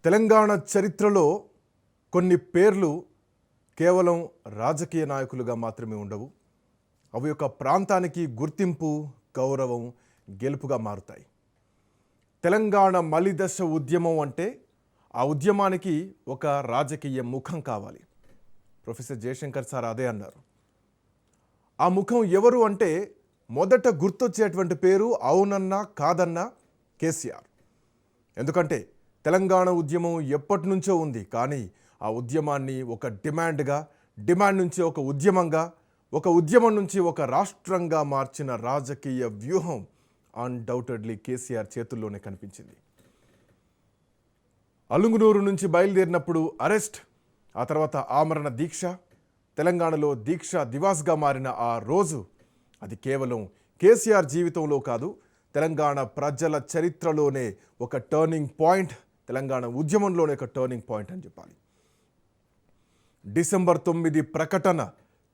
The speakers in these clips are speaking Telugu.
తెలంగాణ చరిత్రలో కొన్ని పేర్లు కేవలం రాజకీయ నాయకులుగా మాత్రమే ఉండవు. అవి ఒక ప్రాంతానికి గుర్తింపు, గౌరవం, గెలుపుగా మారుతాయి. తెలంగాణ మలిదశ ఉద్యమం అంటే ఆ ఉద్యమానికి ఒక రాజకీయ ముఖం కావాలి. ప్రొఫెసర్ జయశంకర్ సార్ అదే అన్నారు. ఆ ముఖం ఎవరు అంటే మొదట గుర్తొచ్చేటువంటి పేరు అవునన్నా కాదన్నా కేసీఆర్. ఎందుకంటే తెలంగాణ ఉద్యమం ఎప్పటి నుంచో ఉంది, కానీ ఆ ఉద్యమాన్ని ఒక డిమాండ్ నుంచి ఒక ఉద్యమంగా, ఒక ఉద్యమం నుంచి ఒక రాష్ట్రంగా మార్చిన రాజకీయ వ్యూహం అన్డౌటెడ్లీ కేసీఆర్ చేతుల్లోనే కనిపించింది. అలుగునూరు నుంచి బయలుదేరినప్పుడు అరెస్ట్, ఆ తర్వాత ఆమరణ దీక్ష, తెలంగాణలో దీక్ష దివాస్గా మారిన ఆ రోజు, అది కేవలం కేసీఆర్ జీవితంలో కాదు, తెలంగాణ ప్రజల చరిత్రలోనే ఒక టర్నింగ్ పాయింట్, తెలంగాణ ఉద్యమంలోనే ఒక టర్నింగ్ పాయింట్ అని చెప్పాలి. డిసెంబర్ 9 ప్రకటన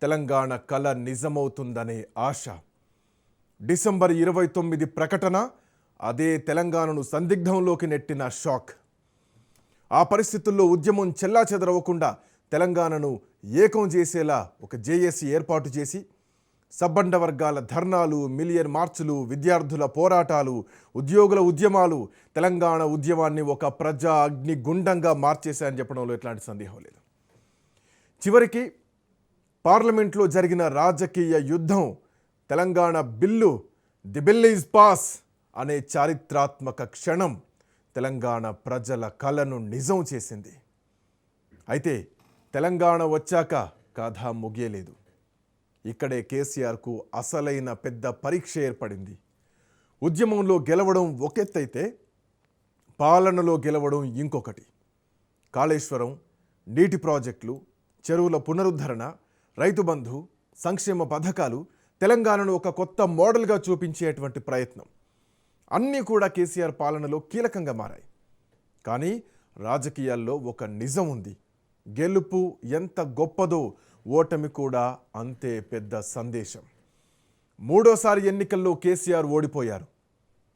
తెలంగాణ కల నిజమవుతుందనే ఆశ. డిసెంబర్ 29 ప్రకటన అదే తెలంగాణను సందిగ్ధంలోకి నెట్టిన షాక్. ఆ పరిస్థితుల్లో ఉద్యమం చెల్లాచెదరవకుండా తెలంగాణను ఏకం చేసేలా ఒక జేఏసీ ఏర్పాటు చేసి సబ్బండ వర్గాల ధర్నాలు, మిలియన్ మార్చులు, విద్యార్థుల పోరాటాలు, ఉద్యోగుల ఉద్యమాలు తెలంగాణ ఉద్యమాన్ని ఒక ప్రజా అగ్నిగుండంగా మార్చేశాయని చెప్పడంలో ఎట్లాంటి సందేహం లేదు. చివరికి పార్లమెంట్లో జరిగిన రాజకీయ యుద్ధం Telangana bill, the bill is pass అనే చారిత్రాత్మక క్షణం తెలంగాణ ప్రజల కలను నిజం చేసింది. అయితే తెలంగాణ వచ్చాక కథ ముగియలేదు. ఇక్కడే కేసీఆర్కు అసలైన పెద్ద పరీక్ష ఏర్పడింది. ఉద్యమంలో గెలవడం ఒకెత్తైతే పాలనలో గెలవడం ఇంకొకటి. కాళేశ్వరం, నీటి ప్రాజెక్టులు, చెరువుల పునరుద్ధరణ, రైతు బంధు, సంక్షేమ పథకాలు తెలంగాణను ఒక కొత్త మోడల్గా చూపించేటువంటి ప్రయత్నం అన్నీ కూడా కేసీఆర్ పాలనలో కీలకంగా మారాయి. కానీ రాజకీయాల్లో ఒక నిజం ఉంది. గెలుపు ఎంత గొప్పదో ఓటమి కూడా అంతే పెద్ద సందేశం. మూడోసారి ఎన్నికల్లో కేసీఆర్ ఓడిపోయారు.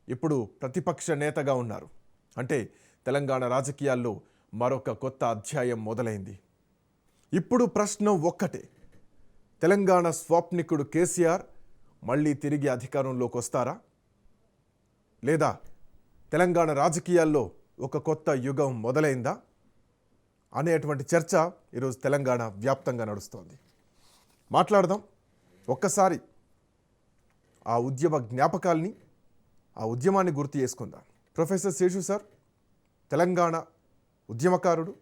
ఇప్పుడు ప్రతిపక్ష నేతగా ఉన్నారు. అంటే తెలంగాణ రాజకీయాల్లో మరొక కొత్త అధ్యాయం మొదలైంది. ఇప్పుడు ప్రశ్న ఒక్కటే, తెలంగాణ స్వాప్నికుడు కేసీఆర్ మళ్ళీ తిరిగి అధికారంలోకి వస్తారా, లేదా తెలంగాణ రాజకీయాల్లో ఒక కొత్త యుగం మొదలైందా అనేటువంటి చర్చ ఈరోజు తెలంగాణ వ్యాప్తంగా నడుస్తోంది. మాట్లాడదాం. ఒక్కసారి ఆ ఉద్యమ జ్ఞాపకాల్ని, ఆ ఉద్యమాన్ని గుర్తు చేసుకుందాం. ప్రొఫెసర్ శేషు సార్ తెలంగాణ ఉద్యమకారుడు,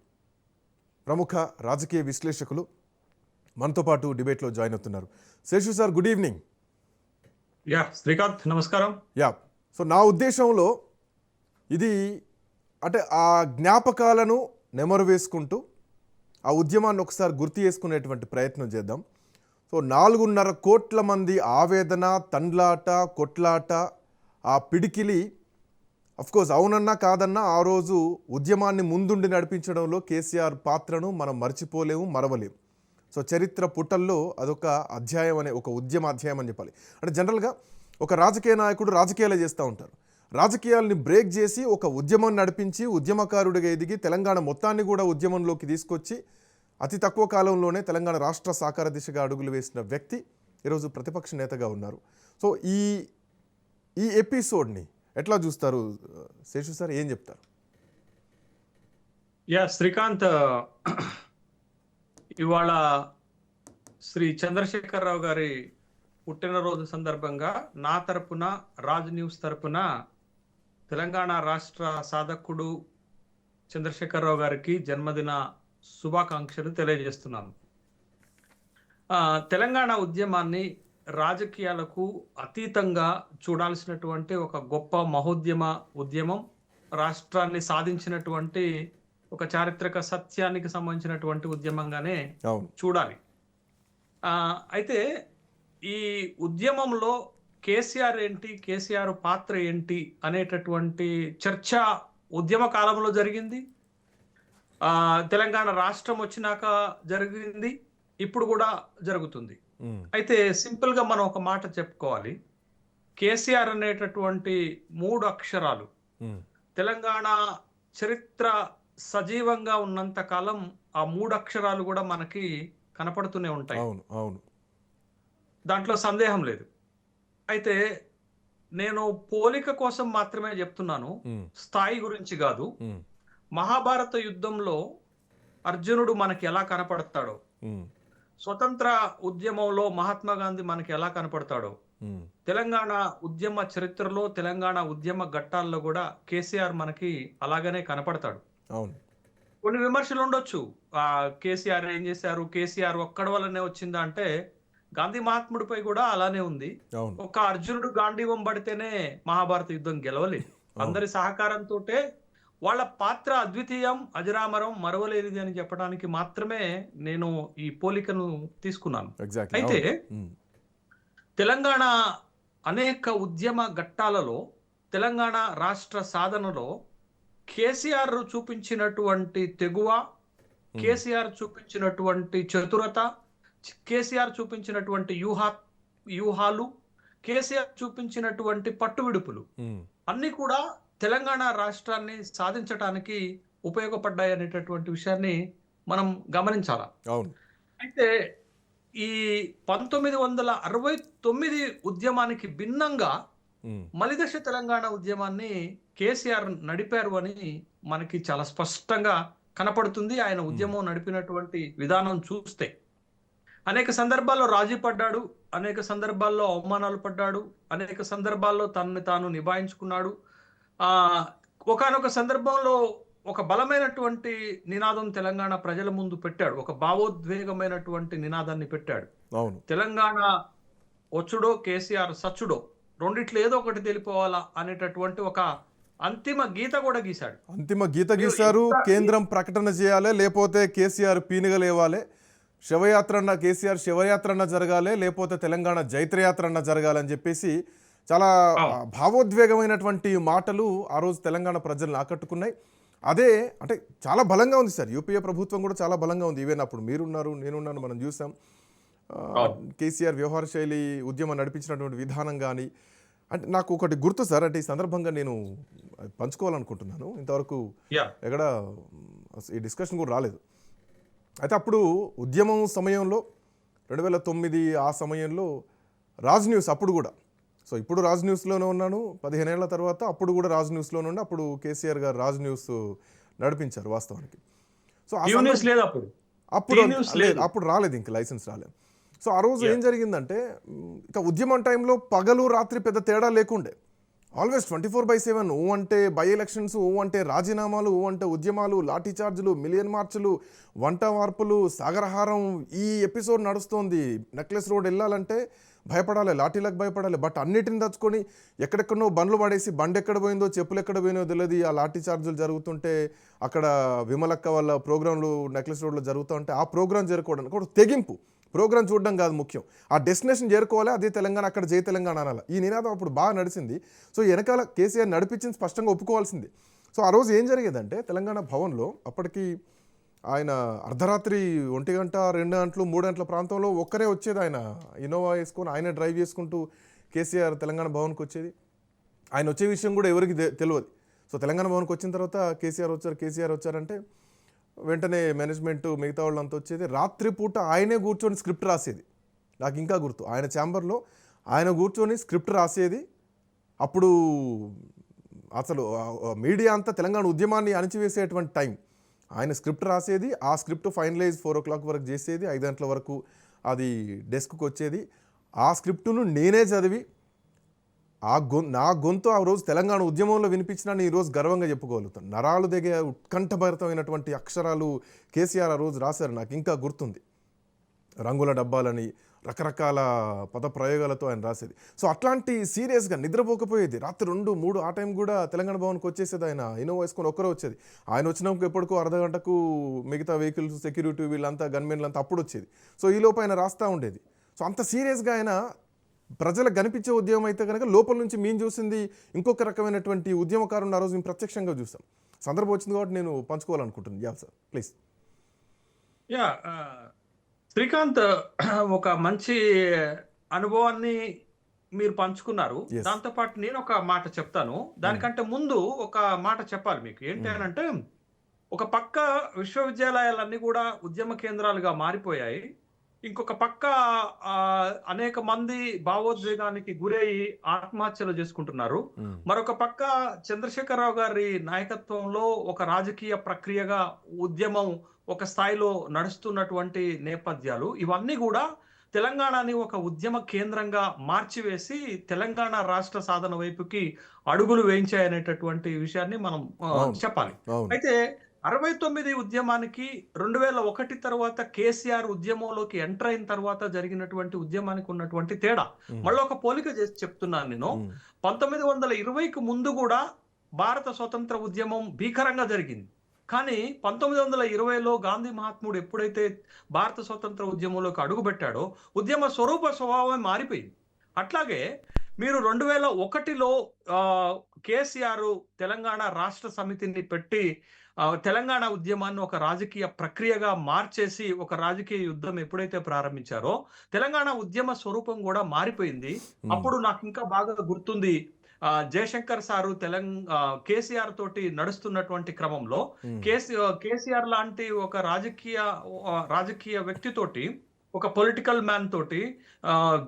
ప్రముఖ రాజకీయ విశ్లేషకులు, మనతో పాటు డిబేట్లో జాయిన్ అవుతున్నారు. Seshu sir, good evening. Srikanth, నమస్కారం. సో నా ఉద్దేశంలో ఇది అంటే ఆ జ్ఞాపకాలను నెమరు వేసుకుంటూ ఆ ఉద్యమాన్ని ఒకసారి గుర్తు చేసుకునేటువంటి ప్రయత్నం చేద్దాం. సో 4.5 కోట్ల మంది ఆవేదన, తండ్లాట, కొట్లాట, ఆ పిడికిలి, అఫ్కోర్స్ అవునన్నా కాదన్నా ఆ రోజు ఉద్యమాన్ని ముందుండి నడిపించడంలో కేసీఆర్ పాత్రను మనం మర్చిపోలేము, మరవలేము. సో చరిత్ర పుటల్లో అదొక అధ్యాయం అనే ఒక ఉద్యమ అధ్యాయం అని చెప్పాలి. అంటే జనరల్గా ఒక రాజకీయ నాయకుడు రాజకీయాలు చేస్తూ ఉంటారు. రాజకీయాల్ని బ్రేక్ చేసి ఒక ఉద్యమం నడిపించి ఉద్యమకారుడిగా ఎదిగి తెలంగాణ మొత్తాన్ని కూడా ఉద్యమంలోకి తీసుకొచ్చి అతి తక్కువ కాలంలోనే తెలంగాణ రాష్ట్ర సాకార దిశగా అడుగులు వేసిన వ్యక్తి ఈరోజు ప్రతిపక్ష నేతగా ఉన్నారు. సో ఈ ఎపిసోడ్ని ఎట్లా చూస్తారు శేషు సార్, ఏం చెప్తారు? శ్రీకాంత్, ఇవాళ శ్రీ చంద్రశేఖరరావు గారి పుట్టినరోజు సందర్భంగా నా తరపున, రాజ్ న్యూస్ తరపున తెలంగాణ రాష్ట్ర సాధకుడు చంద్రశేఖరరావు గారికి జన్మదిన శుభాకాంక్షలు తెలియజేస్తున్నాను. తెలంగాణ ఉద్యమాన్ని రాజకీయాలకు అతీతంగా చూడాల్సినటువంటి ఒక గొప్ప మహోద్యమ ఉద్యమం, రాష్ట్రాన్ని సాధించినటువంటి ఒక చారిత్రక సత్యానికి సంబంధించినటువంటి ఉద్యమంగానే చూడాలి. అయితే ఈ ఉద్యమంలో కేసీఆర్ ఏంటి, కేసీఆర్ పాత్ర ఏంటి అనేటటువంటి చర్చ ఉద్యమ కాలంలో జరిగింది, తెలంగాణ రాష్ట్రం వచ్చినాక జరిగింది, ఇప్పుడు కూడా జరుగుతుంది. అయితే సింపుల్ గా మనం ఒక మాట చెప్పుకోవాలి. కేసీఆర్ అనేటటువంటి 3 అక్షరాలు తెలంగాణ చరిత్ర సజీవంగా ఉన్నంత కాలం ఆ 3 అక్షరాలు కూడా మనకి కనపడుతూనే ఉంటాయి. అవును. అవును. దాంట్లో సందేహం లేదు. అయితే నేను పోలిక కోసం మాత్రమే చెప్తున్నాను. హ్మ్. స్థాయి గురించి కాదు. హ్మ్. మహాభారత యుద్ధంలో అర్జునుడు మనకి ఎలా కనపడతాడో, హ్మ్. స్వతంత్ర ఉద్యమంలో మహాత్మా గాంధీ మనకి ఎలా కనపడతాడో, హ్మ్. తెలంగాణ ఉద్యమ చరిత్రలో, తెలంగాణ ఉద్యమ ఘట్టాల్లో కూడా కేసీఆర్ మనకి అలాగనే కనపడతాడు. అవును. కొన్ని విమర్శలు ఉండొచ్చు. కేసీఆర్ ఏం చేశారు? కేసీఆర్ ఒక్కడి వల్లనే వచ్చిందా అంటే, గాంధీ మహాత్ముడిపై కూడా అలానే ఉంది. అవును. ఒక అర్జునుడు గాంధీవం పడితేనే మహాభారత యుద్ధం గెలవలేదు. అవును. అందరి సహకారంతోటే వాళ్ళ పాత్ర అద్వితీయం, అజరామరం, మరువలేనిది అని చెప్పడానికి మాత్రమే నేను ఈ పోలికను తీసుకున్నాను. ఎగ్జాక్ట్‌లీ. అయితే అవును. హ్మ్. తెలంగాణ అనేక ఉద్యమ ఘట్టాలలో, తెలంగాణ రాష్ట్ర సాధనలో కేసీఆర్ చూపించినటువంటి తెగువ, హ్మ్. కేసీఆర్ చూపించినటువంటి చతురత, కేసీఆర్ చూపించినటువంటి వ్యూహాలు, కేసీఆర్ చూపించినటువంటి పట్టువిడుపులు హ్మ్. అన్నీ కూడా తెలంగాణ రాష్ట్రాన్ని సాధించటానికి ఉపయోగపడ్డాయి అనేటటువంటి విషయాన్ని మనం గమనించాల. అవును. అయితే ఈ 1969 ఉద్యమానికి భిన్నంగా హ్మ్. మలిదశ తెలంగాణ ఉద్యమాన్ని కేసీఆర్ నడిపారు అని మనకి చాలా స్పష్టంగా కనపడుతుంది. ఆయన హ్మ్. ఉద్యమం నడిపినటువంటి విధానం చూస్తే. అనేక సందర్భాల్లో రాజీ పడ్డాడు. అనేక సందర్భాల్లో అవమానాలు పడ్డాడు. అనేక సందర్భాల్లో తనని తాను నిభాయించుకున్నాడు. ఒకానొక సందర్భంలో ఒక బలమైనటువంటి నినాదం తెలంగాణ ప్రజల ముందు పెట్టాడు. ఒక భావోద్వేగమైనటువంటి నినాదాన్ని పెట్టాడు. అవును. తెలంగాణ వచ్చుడో కేసీఆర్ సచ్చుడో రెండిట్లో ఏదో ఒకటి తెలిపోవాలా అనేటటువంటి ఒక అంతిమ గీత కూడా గీశాడు. అంతిమ గీత గీశారు. కేంద్రం ప్రకటన చేయాలి, లేకపోతే కేసీఆర్ పీనుగలేవాలి. కేసీఆర్ శివయాత్ర అన్న జరగాలి, లేకపోతే తెలంగాణ జైత్రయాత్ర అన్న జరగాలని చెప్పేసి చాలా భావోద్వేగమైనటువంటి మాటలు ఆ రోజు తెలంగాణ ప్రజలను ఆకట్టుకున్నాయి. అదే అంటే చాలా బలంగా ఉంది సార్. యూపీఏ ప్రభుత్వం కూడా చాలా బలంగా ఉంది. ఈవెన్ అప్పుడు మీరున్నారు, నేనున్నాను, మనం చూసాం. కేసీఆర్ వ్యవహార శైలి ఉద్యమం నడిపించినటువంటి విధానం కానీ అంటే నాకు ఒకటి గుర్తు సార్. అంటే ఈ సందర్భంగా నేను పంచుకోవాలనుకుంటున్నాను. ఇంతవరకు ఎక్కడ ఈ డిస్కషన్ కూడా రాలేదు. అయితే అప్పుడు ఉద్యమం సమయంలో 2009 ఆ సమయంలో రాజ్ న్యూస్ అప్పుడు కూడా, సో ఇప్పుడు రాజ్ న్యూస్లోనే ఉన్నాను 15 ఏళ్ల తర్వాత, అప్పుడు కూడా రాజ్ న్యూస్లోనే ఉండి అప్పుడు కేసీఆర్ గారు రాజ్ న్యూస్ నడిపించారు వాస్తవానికి. సో అప్పుడు రాలేదు, ఇంకా లైసెన్స్ రాలేదు. సో ఆ రోజు ఏం జరిగిందంటే ఇక ఉద్యమం టైంలో పగలు రాత్రి పెద్ద తేడా లేకుండే. ఆల్వేస్ 24/7 ఊ అంటే బై ఎలక్షన్స్, ఊ అంటే రాజీనామాలు, ఊ అంటే ఉద్యమాలు, లాఠీ చార్జులు, మిలియన్ మార్చులు, వంట వార్పులు, సాగరహారం, ఈ ఎపిసోడ్ నడుస్తోంది. నెక్లెస్ రోడ్ వెళ్ళాలంటే భయపడాలి, లాఠీలకు భయపడాలి. బట్ అన్నిటిని తెచ్చుకొని ఎక్కడెక్కడో బండ్లు పడేసి బండి ఎక్కడ పోయిందో చెప్పులు ఎక్కడ పోయిందో తెలియదు. ఆ లాఠీ చార్జులు జరుగుతుంటే అక్కడ విమలక్క వాళ్ళ ప్రోగ్రాంలు నెక్లెస్ రోడ్లో జరుగుతూ ఉంటే ఆ ప్రోగ్రాం చేరుకోవడానికి కూడా తెగింపు. ప్రోగ్రాం చూడడం కాదు ముఖ్యం, ఆ డెస్టినేషన్ చేరుకోవాలి. అదే తెలంగాణ, అక్కడ జై తెలంగాణ అనాలి. ఈ నినాదం అప్పుడు బాగా నడిచింది. సో వెనకాల కేసీఆర్ నడిపించింది స్పష్టంగా ఒప్పుకోవాల్సింది. సో ఆ రోజు ఏం జరిగేదంటే తెలంగాణ భవన్లో అప్పటికి ఆయన అర్ధరాత్రి 1 గంట 2 గంటలు 3 గంటల ప్రాంతంలో ఒక్కరే వచ్చేది. ఆయన ఇన్నోవా వేసుకొని ఆయన డ్రైవ్ చేసుకుంటూ కేసీఆర్ తెలంగాణ భవన్కి వచ్చేది. ఆయన వచ్చే విషయం కూడా ఎవరికి తెలియదు. సో తెలంగాణ భవన్కి వచ్చిన తర్వాత కేసీఆర్ వచ్చారంటే వెంటనే మేనేజ్మెంట్ మిగతా వాళ్ళంతా వచ్చేది. రాత్రిపూట ఆయనే కూర్చొని స్క్రిప్ట్ రాసేది. నాకు ఇంకా గుర్తు, ఆయన ఛాంబర్లో ఆయన కూర్చొని స్క్రిప్ట్ రాసేది. అప్పుడు అసలు మీడియా అంతా తెలంగాణ ఉద్యమాన్ని అణిచివేసేటువంటి టైం. ఆయన స్క్రిప్ట్ రాసేది, ఆ స్క్రిప్ట్ ఫైనలైజ్ 4 o'clock వరకు చేసేది, 5 గంటల వరకు అది డెస్క్కి వచ్చేది. ఆ స్క్రిప్టును నేనే చదివి నా గొంతు ఆ రోజు తెలంగాణ ఉద్యమంలో వినిపించినా ఈరోజు గర్వంగా చెప్పుకోగలుగుతాను. నరాలు దిగే ఉత్కంఠభరితమైనటువంటి అక్షరాలు కేసీఆర్ ఆ రోజు రాశారు. నాకు ఇంకా గుర్తుంది. రంగుల డబ్బాలని రకరకాల పద ప్రయోగాలతో ఆయన రాసేది. సో అట్లాంటి సీరియస్గా నిద్రపోకపోయేది. రాత్రి 2, 3 ఆ టైం కూడా తెలంగాణ భవన్కి వచ్చేసేది. ఆయన ఇన్నోవా వేసుకొని ఒక్కరే వచ్చేది. ఆయన వచ్చినాక ఎప్పటికో అర్ధగంటకు మిగతా వెహికల్స్, సెక్యూరిటీ వీళ్ళంతా, గన్మెన్లంతా అప్పుడు వచ్చేది. సో ఈ లోపు ఆయన రాస్తూ ఉండేది. సో అంత సీరియస్గా ఆయన ప్రజలకు కనిపించే ఉద్యమం అయితే కనుక లోపల నుంచి మేము చూసింది ఇంకొక రకమైనటువంటి ఉద్యమకారుని ఆ రోజు మేము ప్రత్యక్షంగా చూసాం. సందర్భం వచ్చింది కాబట్టి నేను పంచుకోవాలనుకుంటున్నాను. Yeah sir, please. శ్రీకాంత్, ఒక మంచి అనుభవాన్ని మీరు పంచుకున్నారు. దాంతోపాటు నేను ఒక మాట చెప్తాను. దానికంటే ముందు ఒక మాట చెప్పాలి మీకు. ఏంటంటే ఒక పక్క విశ్వవిద్యాలయాలన్నీ కూడా ఉద్యమ కేంద్రాలుగా మారిపోయాయి. ఇంకొక పక్క అనేక మంది భావోద్వేగానికి గురయ్యి ఆత్మహత్యలు చేసుకుంటున్నారు. ఉమ్, మరొక పక్క చంద్రశేఖరరావు గారి నాయకత్వంలో ఒక రాజకీయ ప్రక్రియగా ఉద్యమం ఒక స్థాయిలో నడుస్తున్నటువంటి నేపథ్యాలు ఇవన్నీ కూడా తెలంగాణని ఒక ఉద్యమ కేంద్రంగా మార్చివేసి తెలంగాణ రాష్ట్ర సాధన వైపుకి అడుగులు వేయించాయనేటటువంటి విషయాన్ని మనం అవును చెప్పాలి. అవును అయితే 69 ఉద్యమానికి 2001 తర్వాత కేసీఆర్ ఉద్యమంలోకి ఎంటర్ అయిన తర్వాత జరిగినటువంటి ఉద్యమానికి ఉన్నటువంటి తేడా ఉమ్, మళ్ళీ ఒక పోలిక చేసి చెప్తున్నాను నేను. ఉమ్, 1920కి ముందు కూడా భారత స్వతంత్ర ఉద్యమం భీకరంగా జరిగింది. కానీ 1920లో గాంధీ మహాత్ముడు ఎప్పుడైతే భారత స్వతంత్ర ఉద్యమంలోకి అడుగుపెట్టాడో ఉద్యమ స్వభావం మారిపోయింది. అట్లాగే మీరు 2001లో కేసీఆర్ తెలంగాణ రాష్ట్ర సమితిని పెట్టి తెలంగాణ ఉద్యమాన్ని ఒక రాజకీయ ప్రక్రియగా మార్చేసి ఒక రాజకీయ యుద్ధం ఎప్పుడైతే ప్రారంభించారో తెలంగాణ ఉద్యమ స్వరూపం కూడా మారిపోయింది. ఉమ్, అప్పుడు నాకు ఇంకా బాగా గుర్తుంది, జయశంకర్ సారు కేసీఆర్ తోటి నడుస్తున్నటువంటి క్రమంలో ఉమ్, కేసీఆర్ లాంటి ఒక రాజకీయ వ్యక్తితోటి ఒక పొలిటికల్ మ్యాన్ తోటి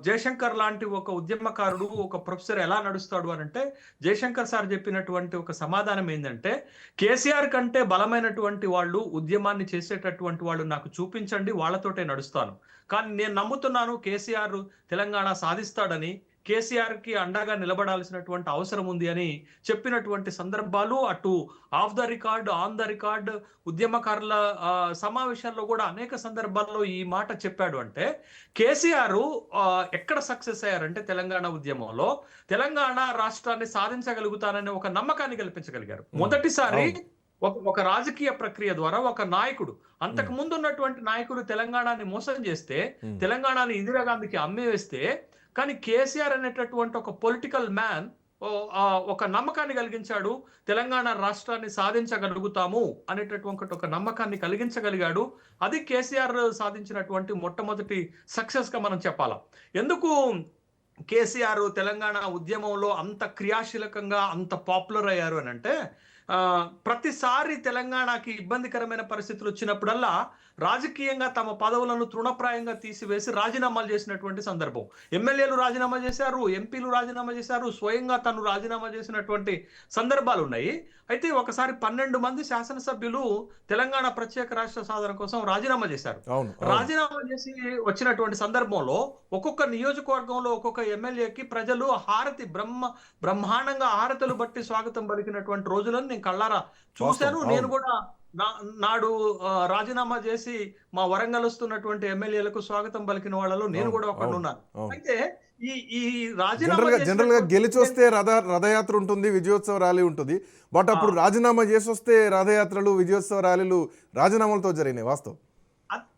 జయశంకర్ లాంటి ఒక ఉద్యమకారుడు ఒక ప్రొఫెసర్ ఎలా నడుస్తాడు అని అంటే జయశంకర్ సార్ చెప్పినటువంటి ఒక సమాధానం ఏంటంటే కేసీఆర్ కంటే బలమైనటువంటి వాళ్ళు ఉద్యమాన్ని చేసేటటువంటి వాళ్ళు నాకు చూపించండి, వాళ్ళతోటే నడుస్తాను. కానీ నేను నమ్ముతున్నాను కేసీఆర్ తెలంగాణ సాధిస్తాడని, కేసీఆర్ కి అండగా నిలబడాల్సినటువంటి అవసరం ఉంది అని చెప్పినటువంటి సందర్భాలు అటు of the record on the record ఉద్యమకారుల సమావేశాల్లో కూడా అనేక సందర్భాల్లో ఈ మాట చెప్పాడు. అంటే కేసీఆర్ ఎక్కడ సక్సెస్ అయ్యారంటే తెలంగాణ ఉద్యమంలో తెలంగాణ రాష్ట్రాన్ని సాధించగలుగుతాననే ఒక నమ్మకాన్ని కల్పించగలిగారు. మొదటిసారి ఒక రాజకీయ ప్రక్రియ ద్వారా ఒక నాయకుడు, అంతకు ముందు ఉన్నటువంటి నాయకులు తెలంగాణని మోసం చేస్తే తెలంగాణని ఇందిరాగాంధీకి అమ్మేస్తే, కానీ కేసీఆర్ అనేటటువంటి ఒక పొలిటికల్ మ్యాన్ ఒక నమ్మకాన్ని కలిగించాడు, తెలంగాణ రాష్ట్రాన్ని సాధించగలుగుతాము అనేటటువంటి ఒక నమ్మకాన్ని కలిగించగలిగాడు. అది కేసీఆర్ సాధించినటువంటి మొట్టమొదటి సక్సెస్ గా మనం చెప్పాలా. ఎందుకు కేసీఆర్ తెలంగాణ ఉద్యమంలో అంత క్రియాశీలకంగా అంత పాపులర్ అయ్యారు అని అంటే ప్రతిసారి తెలంగాణకి ఇబ్బందికరమైన పరిస్థితులు వచ్చినప్పుడల్లా రాజకీయంగా తమ పదవులను తృణప్రాయంగా తీసివేసి రాజీనామాలు చేసినటువంటి సందర్భం. ఎమ్మెల్యేలు రాజీనామా చేశారు, ఎంపీలు రాజీనామా చేశారు, స్వయంగా తను రాజీనామా చేసినటువంటి సందర్భాలు ఉన్నాయి. అయితే ఒకసారి 12 మంది శాసనసభ్యులు తెలంగాణ ప్రత్యేక రాష్ట్ర సాధన కోసం రాజీనామా చేశారు. రాజీనామా చేసి వచ్చినటువంటి సందర్భంలో ఒక్కొక్క నియోజకవర్గంలో ఒక్కొక్క ఎమ్మెల్యేకి ప్రజలు బ్రహ్మాండంగా హారతలు బట్టి స్వాగతం పలికినటువంటి రోజులను నేను కళ్ళారా చూశాను. నేను కూడా నాడు రాజీనామా చేసి మా వరంగల్ వస్తున్నటువంటి ఎమ్మెల్యేలకు స్వాగతం పలికిన వాళ్ళలో నేను కూడా ఒకడు ఉన్నాను. అయితే ఈ జనరల్ గా గెలిచి వస్తే రథయాత్ర ఉంటుంది, విజయోత్సవ ర్యాలీ ఉంటుంది. బట్ అప్పుడు రాజీనామా చేసి వస్తే రథయాత్రలు విజయోత్సవ ర్యాలీలు రాజీనామాలతో జరిగినాయి వాస్తవం.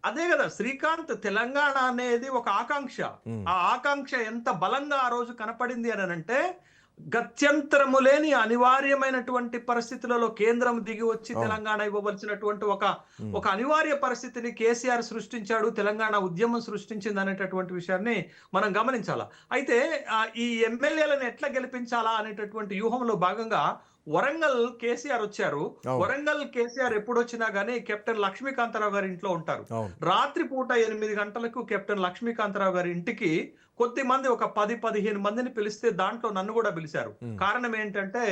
అదే కదా శ్రీకాంత్, తెలంగాణ అనేది ఒక ఆకాంక్ష. ఆ ఆకాంక్ష ఎంత బలంగా ఆ రోజు కనపడింది అని అంటే గత్యంతరము లేని అనివార్యమైనటువంటి పరిస్థితులలో కేంద్రం దిగి వచ్చి తెలంగాణ ఇవ్వవలసినటువంటి ఒక అనివార్య పరిస్థితిని కేసీఆర్ సృష్టించాడు, తెలంగాణ ఉద్యమం సృష్టించింది అనేటటువంటి విషయాన్ని మనం గమనించాలా. అయితే ఈ ఎమ్మెల్యేలను ఎట్లా గెలిపించాలా అనేటటువంటి వ్యూహంలో భాగంగా వరంగల్ కేసీఆర్ వచ్చారు. వరంగల్ కేసీఆర్ ఎప్పుడు వచ్చినా గానీ కెప్టెన్ లక్ష్మీకాంతరావు గారి ఇంట్లో ఉంటారు. రాత్రిపూట 8 గంటలకు కెప్టెన్ లక్ష్మీకాంతరావు గారి ఇంటికి కొద్ది మంది ఒక 10-15 మందిని పిలిస్తే దాంట్లో నన్ను కూడా పిలిచారు. కారణం ఏంటంటే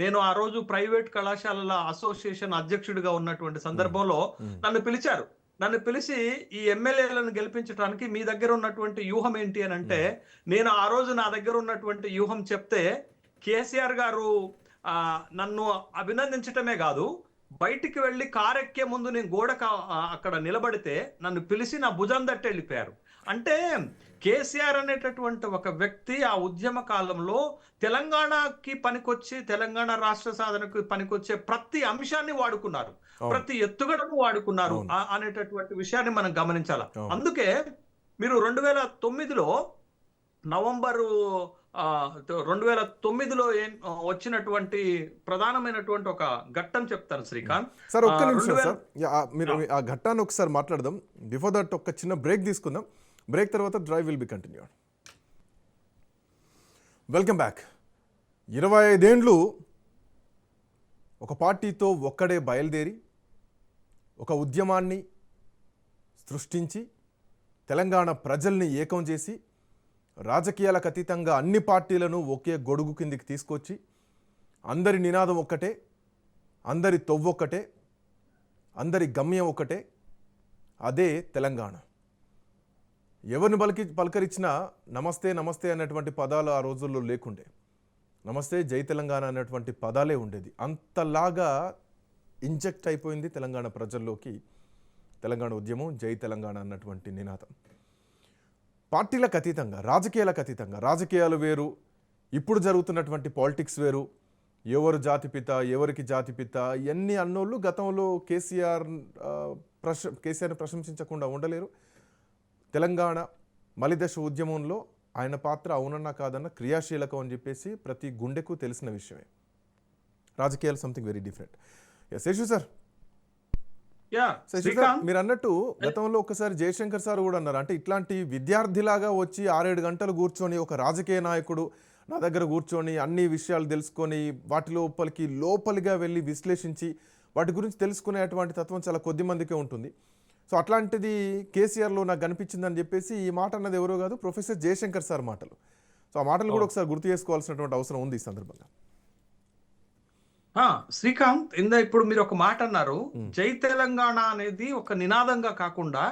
నేను ఆ రోజు ప్రైవేట్ కళాశాలల అసోసియేషన్ అధ్యక్షుడిగా ఉన్నటువంటి సందర్భంలో నన్ను పిలిచారు. నన్ను పిలిచి ఈ ఎమ్మెల్యేలను గెలిపించడానికి మీ దగ్గర ఉన్నటువంటి వ్యూహం ఏంటి అని అంటే నేను ఆ రోజు నా దగ్గర ఉన్నటువంటి వ్యూహం చెప్తే కేసీఆర్ గారు నన్ను అభినందించటమే కాదు, బయటికి వెళ్ళి కారెక్కే ముందు నేను అక్కడ నిలబడితే నన్ను పిలిచి నా భుజం తట్టి వెళ్ళిపోయారు. అంటే కేసీఆర్ అనేటటువంటి ఒక వ్యక్తి ఆ ఉద్యమ కాలంలో తెలంగాణకి పనికొచ్చి తెలంగాణ రాష్ట్ర సాధనకు పనికొచ్చే ప్రతి అంశాన్ని వాడుకున్నారు, ప్రతి ఎత్తుగడను వాడుకున్నారు అనేటటువంటి విషయాన్ని మనం గమనించాలి. అందుకే మీరు 2009లో నవంబరు 2009లో వచ్చినటువంటి ప్రధానమైనటువంటి ఒక ఘట్టం చెప్తాను శ్రీకాంత్. సార్ ఒక్క నిమిషం సార్, మీరు ఆ ఘట్టాన్ని ఒకసారి మాట్లాడదాం. బిఫోర్ దట్ ఒక చిన్న బ్రేక్ తీసుకుందాం. బ్రేక్ తర్వాత drive will be continued. Welcome back. 25 ఏండ్లు ఒక పార్టీతో ఒక్కడే బయలుదేరి ఒక ఉద్యమాన్ని సృష్టించి తెలంగాణ ప్రజల్ని ఏకం చేసి రాజకీయాలకు అతీతంగా అన్ని పార్టీలను ఒకే గొడుగు కిందికి తీసుకొచ్చి అందరి నినాదం ఒక్కటే, అందరి తొవ్వొక్కటే, అందరి గమ్యం ఒక్కటే, అదే తెలంగాణ. ఎవరిని పలకరించినా నమస్తే నమస్తే అన్నటువంటి పదాలు ఆ రోజుల్లో లేకుండే. నమస్తే జై తెలంగాణ అన్నటువంటి పదాలే ఉండేది. అంతలాగా ఇంజెక్ట్ అయిపోయింది తెలంగాణ ప్రజల్లోకి తెలంగాణ ఉద్యమం, జై తెలంగాణ అన్నటువంటి నినాదం. పార్టీలకు అతీతంగా, రాజకీయాలకు అతీతంగా, రాజకీయాలు వేరు, ఇప్పుడు జరుగుతున్నటువంటి పాలిటిక్స్ వేరు, ఎవరు జాతిపిత, ఎవరికి జాతిపిత, ఇవన్నీ అన్నోళ్ళు గతంలో కేసీఆర్ని ప్రశంసించకుండా ఉండలేరు. తెలంగాణ మలిదశ ఉద్యమంలో ఆయన పాత్ర అవునన్నా కాదన్న క్రియాశీలకం అని చెప్పేసి ప్రతి గుండెకు తెలిసిన విషయమే. రాజకీయాలు something very different. Seshu sir, మీరు అన్నట్టు గతంలో ఒకసారి జయశంకర్ సార్ కూడా అన్నారు, అంటే ఇట్లాంటి విద్యార్థిలాగా వచ్చి 6-7 గంటలు కూర్చొని ఒక రాజకీయ నాయకుడు నా దగ్గర కూర్చొని అన్ని విషయాలు తెలుసుకొని వాటి లోపలిగా వెళ్ళి విశ్లేషించి వాటి గురించి తెలుసుకునేటువంటి తత్వం చాలా కొద్ది మందికే ఉంటుంది. సో అట్లాంటిది కేసీఆర్లో నాకు కనిపించిందని చెప్పేసి ఈ మాట అన్నది ఎవరో కాదు, ప్రొఫెసర్ జయశంకర్ సార్ మాటలు. సో ఆ మాటలు కూడా ఒకసారి గుర్తు చేసుకోవాల్సినటువంటి అవసరం ఉంది ఈ సందర్భంగా. శ్రీకాంత్, ఇప్పుడు మీరు ఒక మాట అన్నారు, జై తెలంగాణ అనేది ఒక నినాదంగా కాకుండా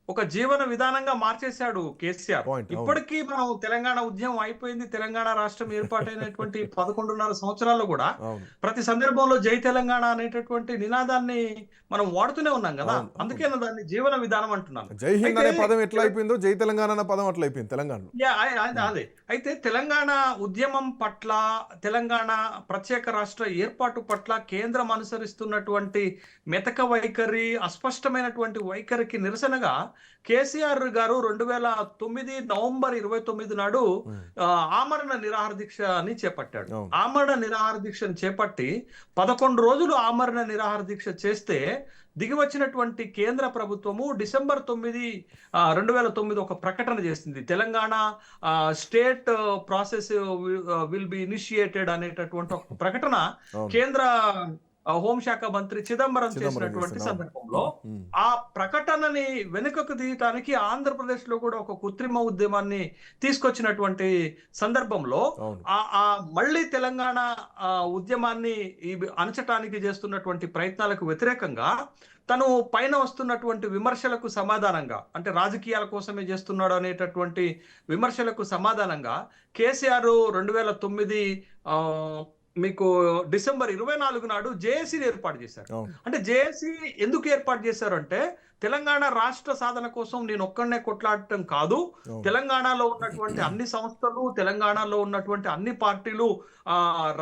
ఒక జీవన విధానంగా మార్చేశాడు కేసీఆర్. ఇప్పటికీ మనం తెలంగాణ ఉద్యమం అయిపోయింది, తెలంగాణ రాష్ట్రం ఏర్పాటైనటువంటి 11.5 సంవత్సరాల్లో కూడా ప్రతి సందర్భంలో జై తెలంగాణ అనేటటువంటి నినాదాన్ని మనం వాడుతూనే ఉన్నాం కదా. అందుకే దాన్ని జీవన విధానం అంటున్నాను. జై హింద్ అనే పదం ఎట్లా అయిపోయిందో జై తెలంగాణ అనే పదం అట్లా అయిపోయింది తెలంగాణలో. అదే అయితే తెలంగాణ ఉద్యమం పట్ల, తెలంగాణ ప్రత్యేక రాష్ట్ర ఏర్పాటు పట్ల కేంద్రం అనుసరిస్తున్నటువంటి మెతక వైఖరి, అస్పష్టమైనటువంటి వైఖరికి నిరసనగా కేసీఆర్ గారు 2009 నవంబర్ 29 నాడు ఆమరణ నిరాహార దీక్ష అని చేపట్టాడు. ఆమరణ నిరాహార దీక్షను చేపట్టి 11 రోజులు ఆమరణ నిరాహార దీక్ష చేస్తే దిగి వచ్చినటువంటి కేంద్ర ప్రభుత్వము డిసెంబర్ 9, 2009 ఒక ప్రకటన చేసింది. Telangana state process will be initiated అనేటటువంటి ఒక ప్రకటన కేంద్ర హోంశాఖ మంత్రి చిదంబరం చేసినటువంటి సందర్భంలో ఆ ప్రకటనని వెనుకకు తీయటానికి ఆంధ్రప్రదేశ్ లో కూడా ఒక కృత్రిమ ఉద్యమాన్ని తీసుకొచ్చినటువంటి సందర్భంలో ఆ మళ్ళీ తెలంగాణ ఉద్యమాన్ని అణచటానికి చేస్తున్నటువంటి ప్రయత్నాలకు వ్యతిరేకంగా తను పైన వస్తున్నటువంటి విమర్శలకు సమాధానంగా, అంటే రాజకీయాల కోసమే చేస్తున్నాడు అనేటటువంటి విమర్శలకు సమాధానంగా కేసీఆర్ 2009 మీకు డిసెంబర్ 24 నాడు జేఏసీని ఏర్పాటు చేశారు. అంటే జేఏసీ ఎందుకు ఏర్పాటు చేశారు అంటే, తెలంగాణ రాష్ట్ర సాధన కోసం నేను ఒక్కడనే కొట్లాడటం కాదు, తెలంగాణలో ఉన్నటువంటి అన్ని సంస్థలు, తెలంగాణలో ఉన్నటువంటి అన్ని పార్టీలు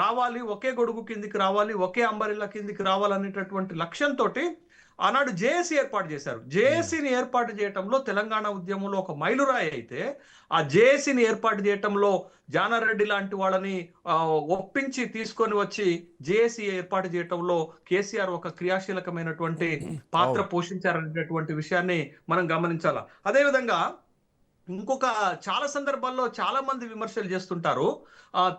రావాలి, ఒకే గొడుగు కిందికి రావాలి, ఒకే అంబరిల్లా కిందికి రావాలనేటటువంటి లక్ష్యంతో ఆనాడు జేఏసీ ఏర్పాటు చేశారు. జేఏసీని ఏర్పాటు చేయటంలో తెలంగాణ ఉద్యమంలో ఒక మైలురాయి అయితే, ఆ జేఏసీని ఏర్పాటు చేయటంలో జానారెడ్డి లాంటి వాళ్ళని ఒప్పించి తీసుకొని వచ్చి జేఏసీ ఏర్పాటు చేయటంలో కేసీఆర్ ఒక క్రియాశీలకమైనటువంటి పాత్ర పోషించారనేటటువంటి విషయాన్ని మనం గమనించాలి. అదేవిధంగా ఇంకొక చాలా సందర్భాల్లో చాలా మంది విమర్శలు చేస్తుంటారు,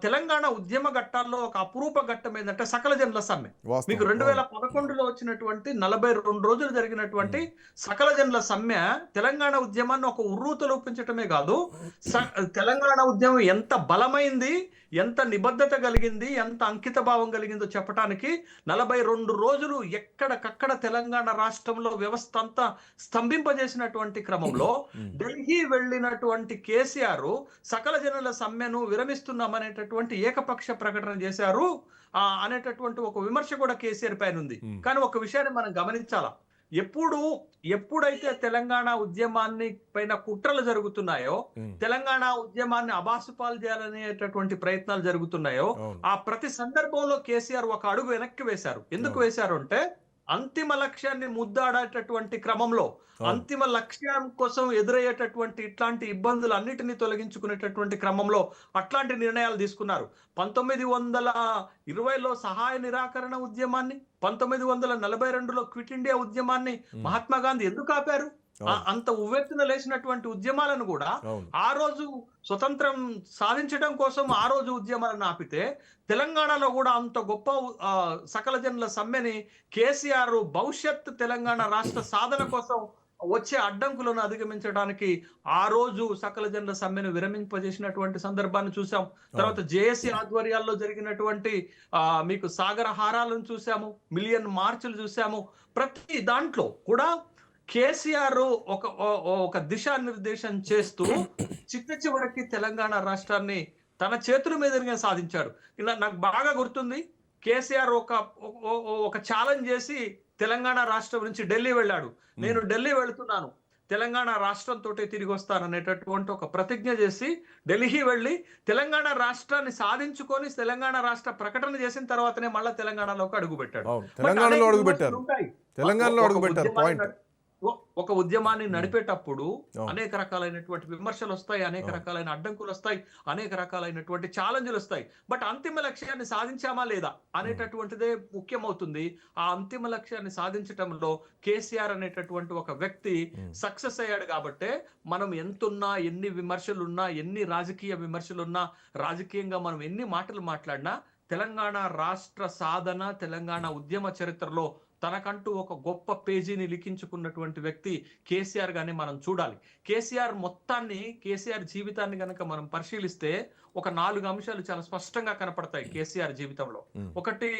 తెలంగాణ ఉద్యమ ఘట్టాల్లో ఒక అపురూప ఘట్టం ఏంటంటే సకల జనుల సమ్మె. మీకు 2011లో వచ్చినటువంటి 42 రోజులు జరిగినటువంటి సకల జనుల సమ్మె తెలంగాణ ఉద్యమాన్ని ఒక ఉర్రూతలూపించటమే కాదు, తెలంగాణ ఉద్యమం ఎంత బలమైంది, ఎంత నిబద్ధత కలిగింది, ఎంత అంకిత భావం కలిగిందో చెప్పడానికి 42 రోజులు ఎక్కడికక్కడ తెలంగాణ రాష్ట్రంలో వ్యవస్థ అంతా స్తంభింపజేసినటువంటి క్రమంలో ఢిల్లీ వెళ్ళినటువంటి కేసీఆర్ సకల జనుల సమ్మెను విరమిస్తున్నామనేటటువంటి ఏకపక్ష ప్రకటన చేశారు అనేటటువంటి ఒక విమర్శ కూడా కేసీఆర్ పైన ఉంది. కానీ ఒక విషయాన్ని మనం గమనించాలా, ఎప్పుడైతే తెలంగాణ ఉద్యమాన్ని పైన కుట్రలు జరుగుతున్నాయో, తెలంగాణ ఉద్యమాన్ని అబాసుపాలు చేయాలనేటటువంటి ప్రయత్నాలు జరుగుతున్నాయో, ఆ ప్రతి సందర్భంలో కేసీఆర్ ఒక అడుగు వెనక్కి వేశారు. ఎందుకు వేశారు అంటే, అంతిమ లక్ష్యాన్ని ముద్దాడేటటువంటి క్రమంలో, అంతిమ లక్ష్యం కోసం ఎదురయ్యేటటువంటి ఇట్లాంటి ఇబ్బందులు అన్నిటినీ తొలగించుకునేటటువంటి క్రమంలో అట్లాంటి నిర్ణయాలు తీసుకున్నారు. 1920లో సహాయ నిరాకరణ ఉద్యమాన్ని, 1942లో క్విట్ ఇండియా ఉద్యమాన్ని మహాత్మా గాంధీ ఎందుకు ఆపారు? అవును. అంత ఉవ్వెత్తున లేచినటువంటి ఉద్యమాలను కూడా అవును. ఆ రోజు స్వతంత్రం సాధించడం కోసం ఆ రోజు ఉద్యమాలను ఆపితే తెలంగాణలో కూడా అంత గొప్ప సకల జనుల సమ్మెని కేసీఆర్ భవిష్యత్ తెలంగాణ రాష్ట్ర సాధన కోసం వచ్చే అడ్డంకులను అధిగమించడానికి ఆ రోజు సకల జనుల సమ్మెను విరమింపజేసినటువంటి సందర్భాన్ని చూసాం. తర్వాత అవును. జేఏసీ ఆధ్వర్యాల్లో జరిగినటువంటి మీకు సాగర హారాలను చూసాము, మిలియన్ మార్చులు చూసాము. ప్రతి దాంట్లో కూడా కేసీఆర్ ఒక దిశానిర్దేశం చేస్తూ చిట్ట చివరికి తెలంగాణ రాష్ట్రాన్ని తన చేతుల మీదుగా సాధించాడు. ఇలా నాకు బాగా గుర్తుంది. కేసీఆర్ ఒక ఛాలెంజ్ చేసి తెలంగాణ రాష్ట్రం నుంచి ఢిల్లీ వెళ్ళాడు. నేను ఢిల్లీ వెళ్తున్నాను, తెలంగాణ రాష్ట్రంతోటే తిరిగి వస్తాననేటటువంటి ఒక ప్రతిజ్ఞ చేసి ఢిల్లీ వెళ్ళి తెలంగాణ రాష్ట్రాన్ని సాధించుకొని తెలంగాణ రాష్ట్ర ప్రకటన చేసిన తర్వాతనే మళ్ళా తెలంగాణలోకి అడుగుపెట్టాడు. అవును. బట్ తెలంగాణలో అనేక అడుగుపెట్టారు. విమర్శలు ఉంటాయి. తెలంగాణలో ఒక అడుగుపెట్టారు. ఉద్యమాన్ని పాయింట్. ఒక ఉద్యమాన్ని నడిపేటప్పుడు అవును. అనేక రకాలైనటువంటి విమర్శలు వస్తాయి, అనేక అవును. రకాలైన అడ్డంకులు వస్తాయి, అనేక రకాలైనటువంటి ఛాలెంజ్లు వస్తాయి. బట్ అంతిమ లక్ష్యాన్ని సాధించామా లేదా అనేటటువంటిదే ముఖ్యమవుతుంది. ఆ అంతిమ లక్ష్యాన్ని సాధించటంలో కేసీఆర్ అనేటటువంటి ఒక వ్యక్తి సక్సెస్ అయ్యాడు. కాబట్టే మనం ఎంతున్నా, ఎన్ని విమర్శలున్నా, ఎన్ని రాజకీయ విమర్శలున్నా, రాజకీయంగా మనం ఎన్ని మాటలు మాట్లాడినా తెలంగాణ రాష్ట్ర సాధన, తెలంగాణ ఉద్యమ చరిత్రలో తనకంటూ ఒక గొప్ప పేజీని లిఖించుకున్నటువంటి వ్యక్తి కేసీఆర్ గానే మనం చూడాలి. కేసీఆర్ జీవితాన్ని గనక మనం పరిశీలిస్తే ఒక 4 అంశాలు చాలా స్పష్టంగా కనపడతాయి కేసీఆర్ జీవితంలో. ఒకటి,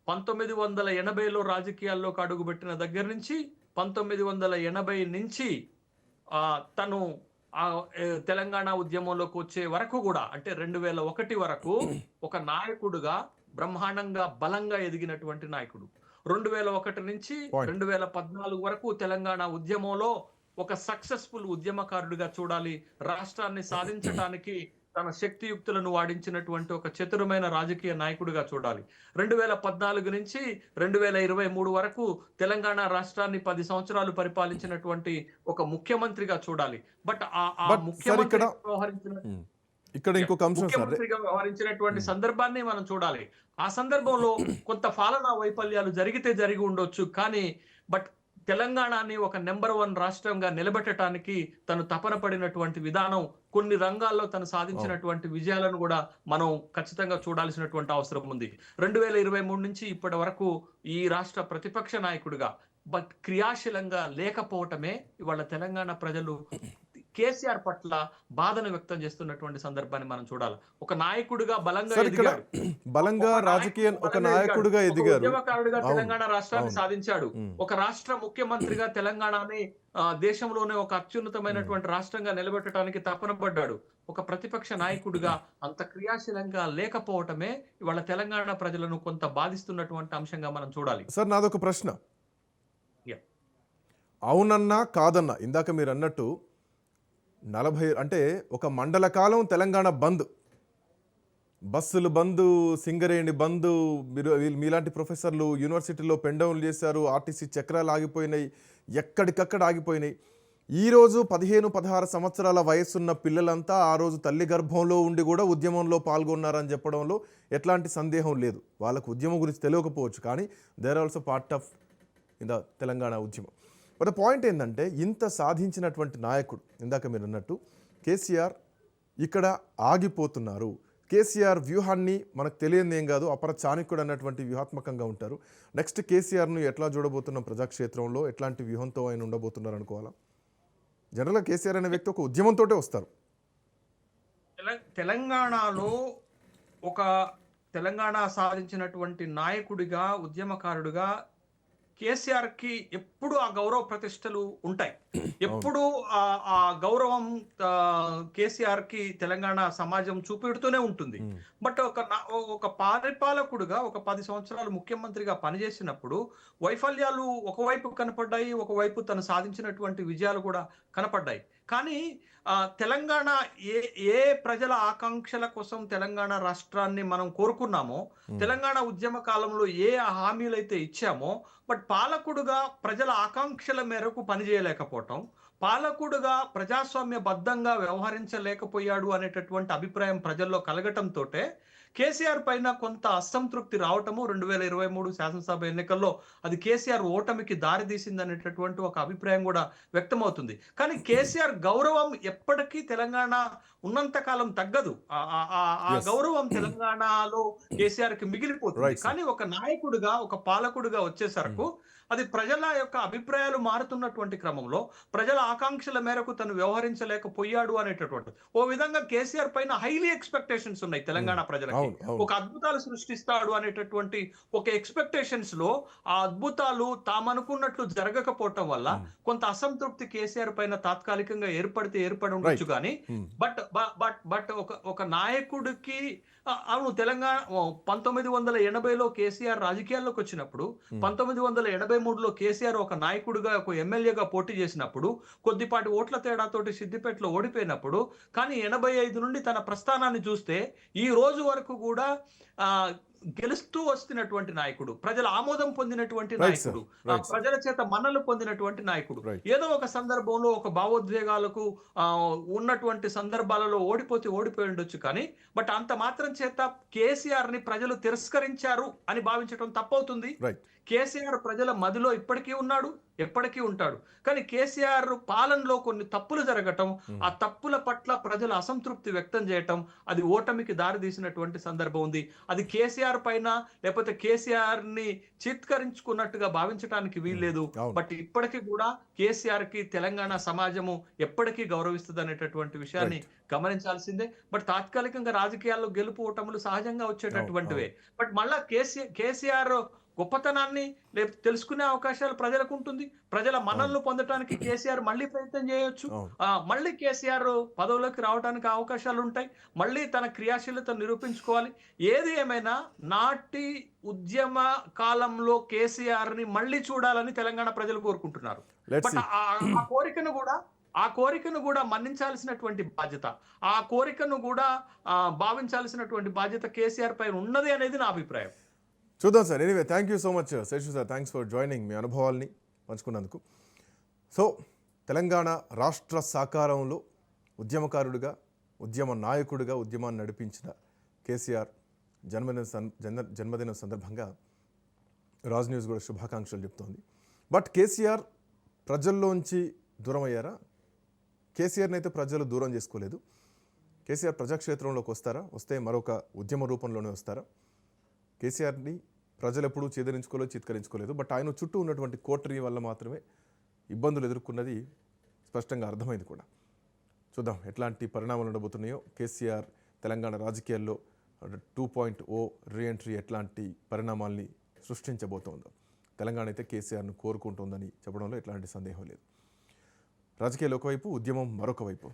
1980లో రాజకీయాల్లోకి అడుగుపెట్టిన దగ్గర నుంచి 1980 నుంచి తను తెలంగాణ ఉద్యమంలోకి వచ్చే వరకు కూడా, అంటే 2001 వరకు ఒక నాయకుడుగా బ్రహ్మాండంగా బలంగా ఎదిగినటువంటి నాయకుడు. 2001 నుంచి 2014 వరకు తెలంగాణ ఉద్యమంలో ఒక సక్సెస్ఫుల్ ఉద్యమకారుడిగా చూడాలి. రాష్ట్రాన్ని సాధించడానికి తన శక్తియుక్తులను వాడించినటువంటి ఒక చతురమైన రాజకీయ నాయకుడిగా చూడాలి. 2014 నుంచి 2023 వరకు తెలంగాణ రాష్ట్రాన్ని 10 సంవత్సరాలు పరిపాలించినటువంటి ఒక ముఖ్యమంత్రిగా చూడాలి. బట్ ముఖ్యమంత్రి ఇక్కడ ఇంకొక అంశం, ముఖ్యమంత్రిగా వ్యవహరించినటువంటి సందర్భాన్ని మనం చూడాలి. ఆ సందర్భంలో కొంత పాలనా వైఫల్యాలు జరిగి ఉండొచ్చు, కానీ బట్ తెలంగాణని ఒక నెంబర్ 1 రాష్ట్రంగా నిలబెట్టడానికి తను తపన పడినటువంటి విధానం, కొన్ని రంగాల్లో తను సాధించినటువంటి విజయాలను కూడా మనం ఖచ్చితంగా చూడాల్సినటువంటి అవసరం ఉంది. 2023 నుంచి ఇప్పటి వరకు ఈ రాష్ట్ర ప్రతిపక్ష నాయకుడిగా బట్ క్రియాశీలంగా లేకపోవటమే ఇవాళ తెలంగాణ ప్రజలు కేసీఆర్ పట్ల బాధను వ్యక్తం చేస్తున్నటువంటి సందర్భాన్ని మనం చూడాలి. ఒక నాయకుడిగా బలంగా రాజకీయ ఒక నాయకుడిగా ఎదిగారు, ఉద్యమకారుడిగా తెలంగాణ రాష్ట్రాన్ని సాధించాడు. ఒక రాష్ట్ర ముఖ్యమంత్రిగా తెలంగాణని దేశంలోనే ఒక అత్యున్నతమైనటువంటి రాష్ట్రంగా నిలబెట్టడానికి తపన పడ్డాడు. ఒక ప్రతిపక్ష నాయకుడిగా అంత క్రియాశీలంగా లేకపోవటమే ఇవాళ తెలంగాణ ప్రజలను కొంత బాధిస్తున్నటువంటి అంశంగా మనం చూడాలి. సార్, నాదొక ప్రశ్న. అవునన్నా కాదన్నా, ఇందాక మీరు అన్నట్టు 40 అంటే ఒక మండల కాలం తెలంగాణ బంద్, బస్సులు బంద్, సింగరేణి బంద్, మీలాంటి ప్రొఫెసర్లు యూనివర్సిటీలో పెండౌన్లు చేశారు, ఆర్టీసీ చక్రాలు ఆగిపోయినాయి, ఎక్కడికక్కడ ఆగిపోయినాయి. ఈరోజు 15-16 సంవత్సరాల వయసున్న పిల్లలంతా ఆ రోజు తల్లి గర్భంలో ఉండి కూడా ఉద్యమంలో పాల్గొన్నారని చెప్పడంలో ఎట్లాంటి సందేహం లేదు. వాళ్ళకు ఉద్యమం గురించి తెలియకపోవచ్చు, కానీ they are also part of in the Telangana ఉద్యమం. బట్ పాయింట్ ఏంటంటే, ఇంత సాధించినటువంటి నాయకుడు, ఇందాక మీరు అన్నట్టు కేసీఆర్ ఇక్కడ ఆగిపోతున్నారు. కేసీఆర్ వ్యూహాన్ని మనకు తెలియని ఏం కాదు, అపర చాణక్యుడు అన్నటువంటి వ్యూహాత్మకంగా ఉంటారు. నెక్స్ట్ కేసీఆర్ను ఎట్లా చూడబోతున్నాం ప్రజాక్షేత్రంలో, ఎట్లాంటి వ్యూహంతో ఆయన ఉండబోతున్నారు అనుకోవాలా? జనరల్గా కేసీఆర్ అనే వ్యక్తి ఒక ఉద్యమంతో వస్తారు. తెలంగాణలో తెలంగాణ సాధించినటువంటి నాయకుడిగా, ఉద్యమకారుడిగా కేసీఆర్ కి ఎప్పుడు ఆ గౌరవ ప్రతిష్టలు ఉంటాయి. ఎప్పుడు ఆ గౌరవం కేసీఆర్ కి తెలంగాణ సమాజం చూపెడుతూనే ఉంటుంది. బట్ ఒక పరిపాలకుడుగా ఒక 10 సంవత్సరాలు ముఖ్యమంత్రిగా పనిచేసినప్పుడు వైఫల్యాలు ఒకవైపు కనపడ్డాయి, ఒకవైపు తను సాధించినటువంటి విజయాలు కూడా కనపడ్డాయి. కానీ తెలంగాణ ఏ ప్రజల ఆకాంక్షల కోసం తెలంగాణ రాష్ట్రాన్ని మనం కోరుకున్నామో, తెలంగాణ ఉద్యమ కాలంలో ఏ హామీలైతే ఇచ్చామో, బట్ పాలకుడుగా ప్రజల ఆకాంక్షల మేరకు పనిచేయలేకపోవటం, పాలకుడుగా ప్రజాస్వామ్యబద్ధంగా వ్యవహరించలేకపోయాడు అనేటటువంటి అభిప్రాయం ప్రజల్లో కలగటంతో కేసీఆర్ పైన కొంత అసంతృప్తి రావటము 2023 శాసనసభ ఎన్నికల్లో అది కేసీఆర్ ఓటమికి దారి తీసిందనేటటువంటి ఒక అభిప్రాయం కూడా వ్యక్తమవుతుంది. కానీ కేసీఆర్ గౌరవం ఎప్పటికీ తెలంగాణ ఉన్నంత కాలం తగ్గదు. ఆ ఎస్. గౌరవం తెలంగాణలో కేసీఆర్ కి మిగిలిపోతుంది. Right sir. కానీ ఒక నాయకుడిగా, ఒక పాలకుడిగా వచ్చేసరకు అది ప్రజల యొక్క అభిప్రాయాలు మారుతున్నటువంటి క్రమంలో ప్రజల ఆకాంక్షల మేరకు తను వ్యవహరించలేకపోయాడు అనేటటువంటి ఓ విధంగా కేసీఆర్ పైన హైలీ ఎక్స్పెక్టేషన్స్ ఉన్నాయి తెలంగాణ ప్రజలకి. అవును అవును ఒక అద్భుతాలు సృష్టిస్తాడు అనేటటువంటి ఒక ఎక్స్పెక్టేషన్స్ లో ఆ అద్భుతాలు తామనుకున్నట్లు జరగకపోవటం వల్ల కొంత అసంతృప్తి కేసీఆర్ పైన తాత్కాలికంగా ఏర్పడి ఉండొచ్చు కానీ బట్ ఒక నాయకుడికి అవును తెలంగాణ 1980లో కేసీఆర్ రాజకీయాల్లోకి వచ్చినప్పుడు 1983లో కేసీఆర్ ఒక నాయకుడిగా ఒక ఎమ్మెల్యేగా పోటీ చేసినప్పుడు కొద్దిపాటి ఓట్ల తేడాతోటి సిద్దిపేటలో ఓడిపోయినప్పుడు కానీ 85 నుండి తన ప్రస్థానాన్ని చూస్తే ఈ రోజు వరకు కూడా గెలుస్తూ వస్తున్నటువంటి నాయకుడు, ప్రజల ఆమోదం పొందినటువంటి నాయకుడు, ప్రజల చేత మన్నలు పొందినటువంటి నాయకుడు. ఏదో ఒక సందర్భంలో ఒక భావోద్వేగాలకు ఉన్నటువంటి సందర్భాలలో ఓడిపోయి ఉండొచ్చు కానీ బట్ అంత మాత్రం చేత కేసీఆర్ ని ప్రజలు తిరస్కరించారు అని భావించడం తప్పవుతుంది. కేసీఆర్ ప్రజల మదిలో ఇప్పటికీ ఉన్నాడు, ఎప్పటికీ ఉంటాడు. కానీ కేసీఆర్ పాలనలో కొన్ని తప్పులు జరగటం, ఆ తప్పుల పట్ల ప్రజలు అసంతృప్తి వ్యక్తం చేయటం, అది ఓటమికి దారి తీసినటువంటి సందర్భం ఉంది. అది కేసీఆర్ పైన లేకపోతే కేసీఆర్ ని చిత్కరించుకున్నట్టుగా భావించడానికి వీల్లేదు. బట్ ఇప్పటికీ కూడా కేసీఆర్ కి తెలంగాణ సమాజము ఎప్పటికీ గౌరవిస్తుంది అనేటటువంటి విషయాన్ని గమనించాల్సిందే. బట్ తాత్కాలికంగా రాజకీయాల్లో గెలుపు ఓటములు సహజంగా వచ్చేటటువంటివే. బట్ మళ్ళా కేసీఆర్ గొప్పతనాన్ని తెలుసుకునే అవకాశాలు ప్రజలకు ఉంటుంది. ప్రజల మన్ననలు పొందడానికి కేసీఆర్ మళ్ళీ ప్రయత్నం చేయొచ్చు. మళ్ళీ కేసీఆర్ పదవులోకి రావడానికి అవకాశాలు ఉంటాయి. మళ్ళీ తన క్రియాశీలత నిరూపించుకోవాలి. ఏది ఏమైనా నాటి ఉద్యమ కాలంలో కేసీఆర్ ని మళ్ళీ చూడాలని తెలంగాణ ప్రజలు కోరుకుంటున్నారు. బట్ ఆ కోరికను కూడా మన్నించాల్సినటువంటి బాధ్యత, ఆ కోరికను కూడా భావించాల్సినటువంటి బాధ్యత కేసీఆర్ పైన ఉన్నది అనేది నా అభిప్రాయం. చూద్దాం sir. Anyway thank you so much Seshu sir, thanks for joining, మీ అనుభవాల్ని పంచుకున్నందుకు. సో తెలంగాణ రాష్ట్ర సాకారంలో ఉద్యమకారుడిగా, ఉద్యమ నాయకుడిగా ఉద్యమాన్ని నడిపించిన కేసీఆర్ జన్మదినం సందర్భంగా రాజ్ న్యూస్ కూడా శుభాకాంక్షలు చెప్తోంది. బట్ కేసీఆర్ ప్రజల్లోంచి దూరం అయ్యారా? కేసీఆర్ని అయితే ప్రజలు దూరం చేసుకోలేదు. కేసీఆర్ ప్రజాక్షేత్రంలోకి వస్తారా? వస్తే మరొక ఉద్యమ రూపంలోనే వస్తారా? కేసీఆర్ని ప్రజలు ఎప్పుడూ చిత్కరించుకోలేదు. బట్ ఆయన చుట్టూ ఉన్నటువంటి కోటరీ వల్ల మాత్రమే ఇబ్బందులు ఎదుర్కొన్నది స్పష్టంగా అర్థమైంది కూడా. చూద్దాం ఎట్లాంటి పరిణామాలు ఉండబోతున్నాయో. కేసీఆర్ తెలంగాణ రాజకీయాల్లో 2.0 రీఎంట్రీ ఎట్లాంటి పరిణామాల్ని సృష్టించబోతోందో. తెలంగాణ అయితే కేసీఆర్ను కోరుకుంటుందని చెప్పడంలో ఎట్లాంటి సందేహం లేదు. రాజకీయాలు ఒకవైపు, ఉద్యమం మరొక వైపు.